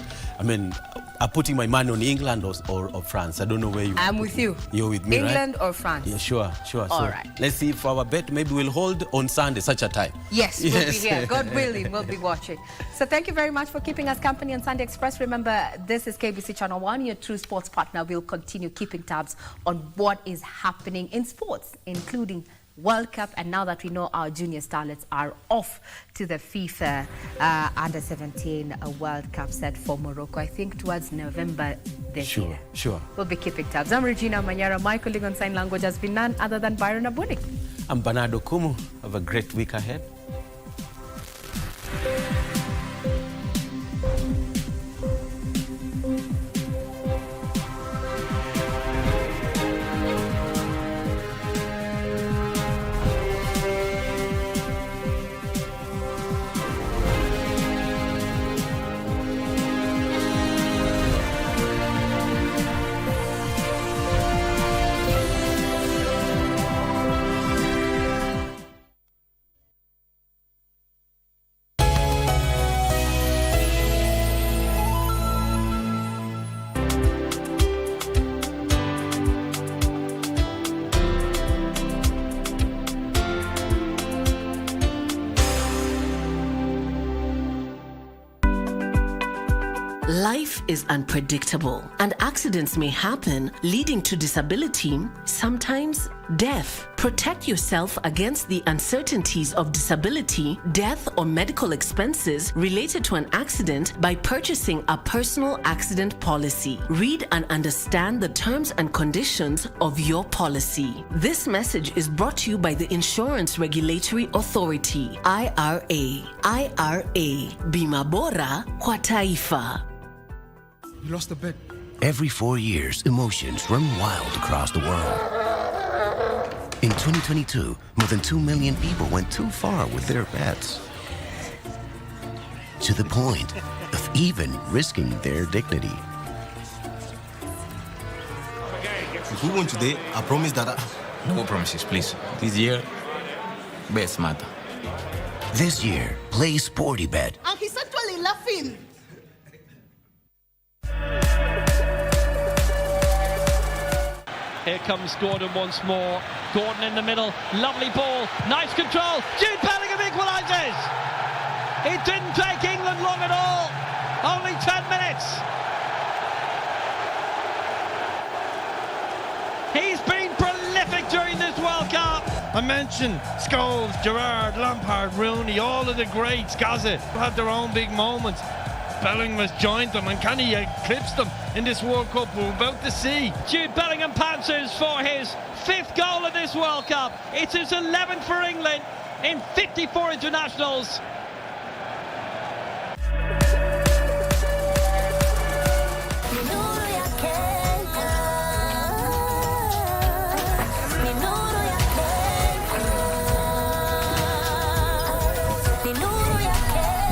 I'm putting my money on England or France. I don't know where you. I'm with you. You're with me, England right? or France? Yeah, sure. All so right. Let's see if our bet maybe we'll hold on Sunday, such a time. Yes, we'll be here. God willing, we'll be watching. So thank you very much for keeping us company on Sunday Express. Remember, this is KBC Channel 1, your true sports partner. We'll continue keeping tabs on what is happening in sports, including World Cup, and now that we know our junior starlets are off to the FIFA Under-17 World Cup set for Morocco, I think towards November this year. Sure. We'll be keeping tabs. I'm Regina Manyara. My colleague on sign language has been none other than Byron Abuni. I'm Bernardo Kumu. Have a great week ahead. Life is unpredictable, and accidents may happen, leading to disability, sometimes death. Protect yourself against the uncertainties of disability, death, or medical expenses related to an accident by purchasing a personal accident policy. Read and understand the terms and conditions of your policy. This message is brought to you by the Insurance Regulatory Authority, IRA. IRA, Bima Bora kwa Taifa. You lost the bet. Every 4 years, emotions run wild across the world. In 2022, more than 2 million people went too far with their bets. To the point of even risking their dignity. If we win today, I promise that No promises, please. This year, bets matter. This year, play Sporty Bet. And he's actually laughing. Here comes Gordon once more. Gordon in the middle. Lovely ball. Nice control. Jude Bellingham equalises. It didn't take England long at all. Only 10 minutes. He's been prolific during this World Cup. I mentioned Scholes, Gerrard, Lampard, Rooney, all of the greats, Gaza, had their own big moments. Bellingham has joined them, and can he eclipse them in this World Cup we're about to see? Jude Bellingham pounces for his 5th goal of this World Cup. It's his 11th for England in 54 internationals.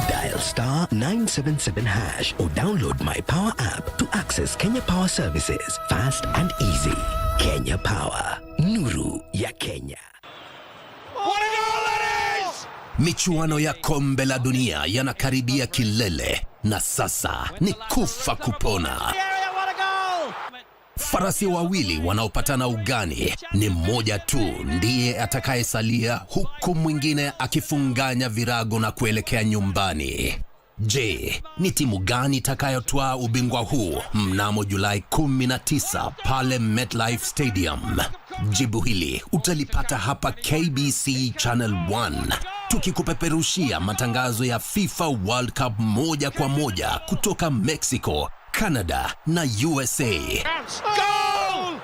Dial star 977 hash or download My Power app to access Kenya Power services fast and easy. Kenya Power, nuru ya Kenya. What a goal that is! Michuano ya kombe la dunia yanakaribia kilele na sasa ni kufa kupona. Farasi wawili wanaopatana ugani, ni mmoja tu ndiye atakayesalia, huku mwingine akifunganya virago na kuelekea nyumbani. Je, ni timu gani itakayotwaa ubingwa huu mnamo Julai 19 pale MetLife Stadium? Jibu hili utalipata hapa KBC Channel 1, tukikupeperushia matangazo ya FIFA World Cup moja kwa moja kutoka Mexico, Canada na USA. Goal!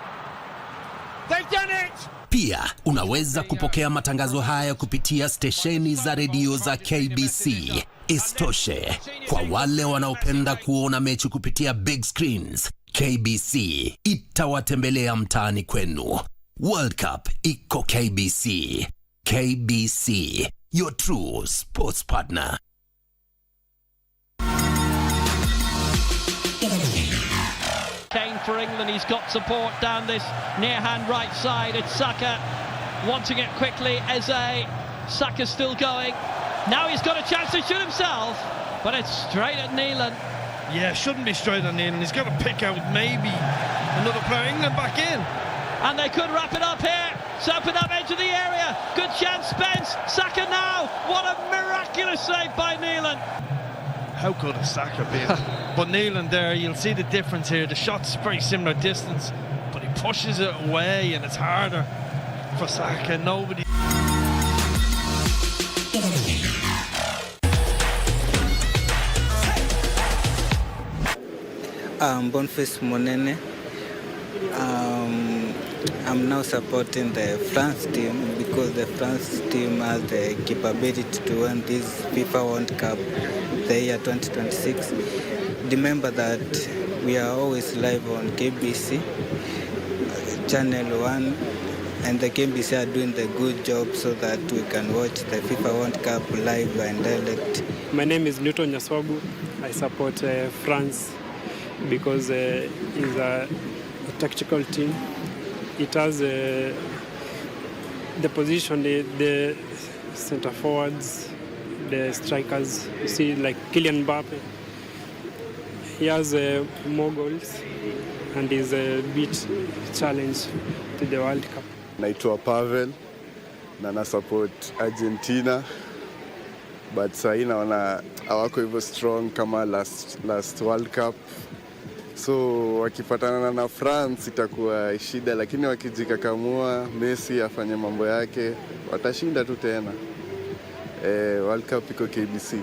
They've done it! Pia unaweza kupokea matangazo haya kupitia stesheni za redio za KBC. Istoshe, kwa wale wanaopenda kuona mechi kupitia big screens, KBC itawatembelea mtaani kwenu. World Cup iko KBC. KBC, your true sports partner. Kane for England, he's got support down this near hand right side. It's Saka wanting it quickly. Eze, Saka's still going. Now he's got a chance to shoot himself, but it's straight at Neelan. Yeah, shouldn't be straight at Neelan. He's got to pick out maybe another player. England back in. And they could wrap it up here. It's opened up edge of the area. Good chance, Spence. Saka now. What a miraculous save by Neelan. How good has Saka been? But Neelan there, you'll see the difference here. The shot's very similar distance, but he pushes it away and it's harder for Saka. Nobody. Boniface Monene. I'm now supporting the France team because the France team has the capability to win this FIFA World Cup the year 2026. Remember that we are always live on KBC, Channel 1, and the KBC are doing the good job so that we can watch the FIFA World Cup live and direct. My name is Newton Nyaswabu. I support France because it's a tactical team. It has the position, the center forwards, the strikers. You see, like Kylian Mbappe, he has more goals and is a bit challenge to the World Cup. Naitwa Pavel na na support Argentina, but sahi naona hawako hivyo strong kama last World Cup. So wakipatana na France itakuwa shida, lakini wakijikakamua, Messi afanye mambo yake, watashinda tu tena. World Cup iko KBC.